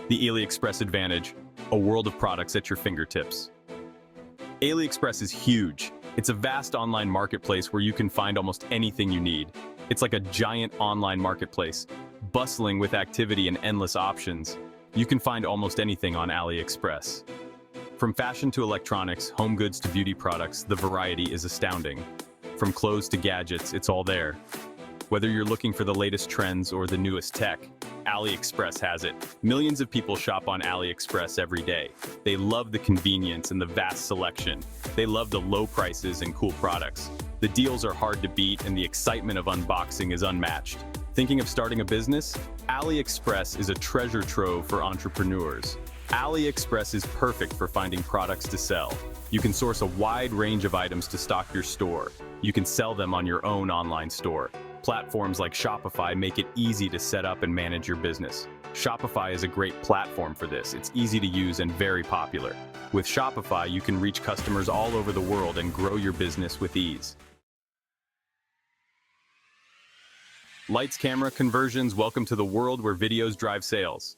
The AliExpress advantage, a world of products at your fingertips. AliExpress is huge. It's a vast online marketplace where you can find almost anything you need. It's like a giant online marketplace, bustling with activity and endless options. You can find almost anything on AliExpress. From fashion to electronics, home goods to beauty products, the variety is astounding. From clothes to gadgets, it's all there. Whether you're looking for the latest trends or the newest tech, AliExpress has it. Millions of people shop on AliExpress every day. They love the convenience and the vast selection. They love the low prices and cool products. The deals are hard to beat and the excitement of unboxing is unmatched. Thinking of starting a business? AliExpress is a treasure trove for entrepreneurs. AliExpress is perfect for finding products to sell. You can source a wide range of items to stock your store. You can sell them on your own online store. Platforms like Shopify make it easy to set up and manage your business. Shopify is a great platform for this. It's easy to use and very popular. With Shopify, you can reach customers all over the world and grow your business with ease. Lights, camera, conversions, welcome to the world where videos drive sales.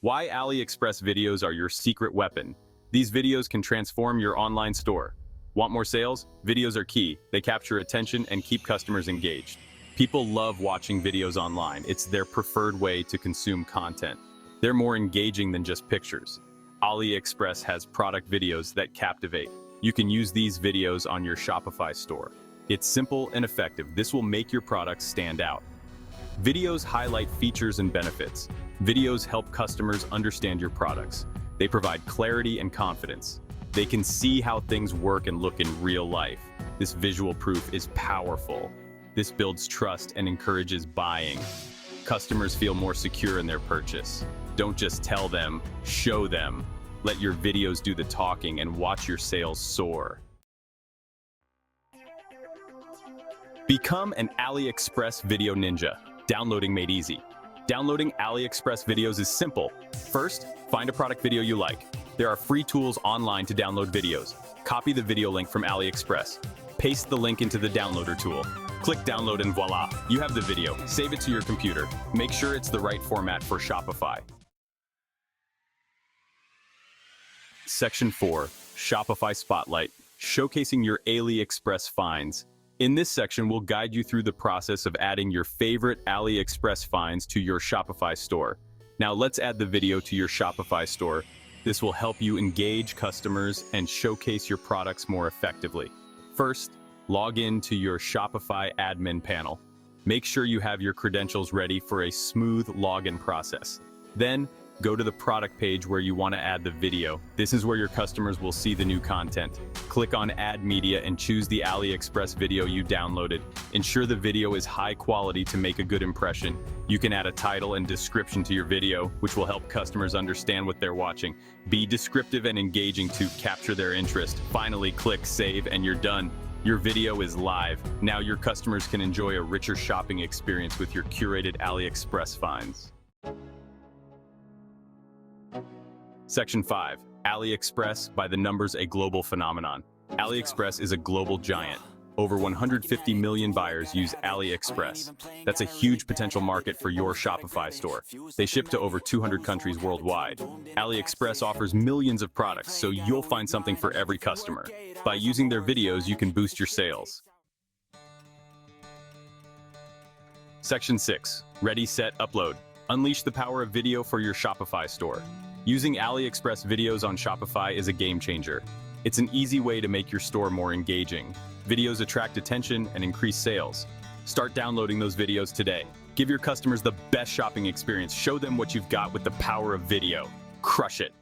Why AliExpress videos are your secret weapon. These videos can transform your online store. Want more sales? Videos are key. They capture attention and keep customers engaged. People love watching videos online. It's their preferred way to consume content. They're more engaging than just pictures. AliExpress has product videos that captivate. You can use these videos on your Shopify store. It's simple and effective. This will make your products stand out. Videos highlight features and benefits. Videos help customers understand your products. They provide clarity and confidence. They can see how things work and look in real life. This visual proof is powerful. This builds trust and encourages buying. Customers feel more secure in their purchase. Don't just tell them, show them. Let your videos do the talking and watch your sales soar. Become an AliExpress video ninja. Downloading made easy. Downloading AliExpress videos is simple. First, find a product video you like. There are free tools online to download videos. Copy the video link from AliExpress. Paste the link into the downloader tool. Click download and voila, you have the video. Save it to your computer. Make sure it's the right format for Shopify. Section 4, Shopify Spotlight, showcasing your AliExpress finds. In this section, we'll guide you through the process of adding your favorite AliExpress finds to your Shopify store. Now let's add the video to your Shopify store. This will help you engage customers and showcase your products more effectively. First, log in to your Shopify admin panel. Make sure you have your credentials ready for a smooth login process. Then, go to the product page where you want to add the video. This is where your customers will see the new content. Click on Add Media and choose the AliExpress video you downloaded. Ensure the video is high quality to make a good impression. You can add a title and description to your video, which will help customers understand what they're watching. Be descriptive and engaging to capture their interest. Finally, click Save and you're done. Your video is live. Now your customers can enjoy a richer shopping experience with your curated AliExpress finds. Section 5. AliExpress, by the numbers, a global phenomenon. AliExpress is a global giant. Over 150 million buyers use AliExpress. That's a huge potential market for your Shopify store. They ship to over 200 countries worldwide. AliExpress offers millions of products, so you'll find something for every customer. By using their videos, you can boost your sales. Section 6. Ready, set, upload. Unleash the power of video for your Shopify store. Using AliExpress videos on Shopify is a game changer. It's an easy way to make your store more engaging. Videos attract attention and increase sales. Start downloading those videos today. Give your customers the best shopping experience. Show them what you've got with the power of video. Crush it.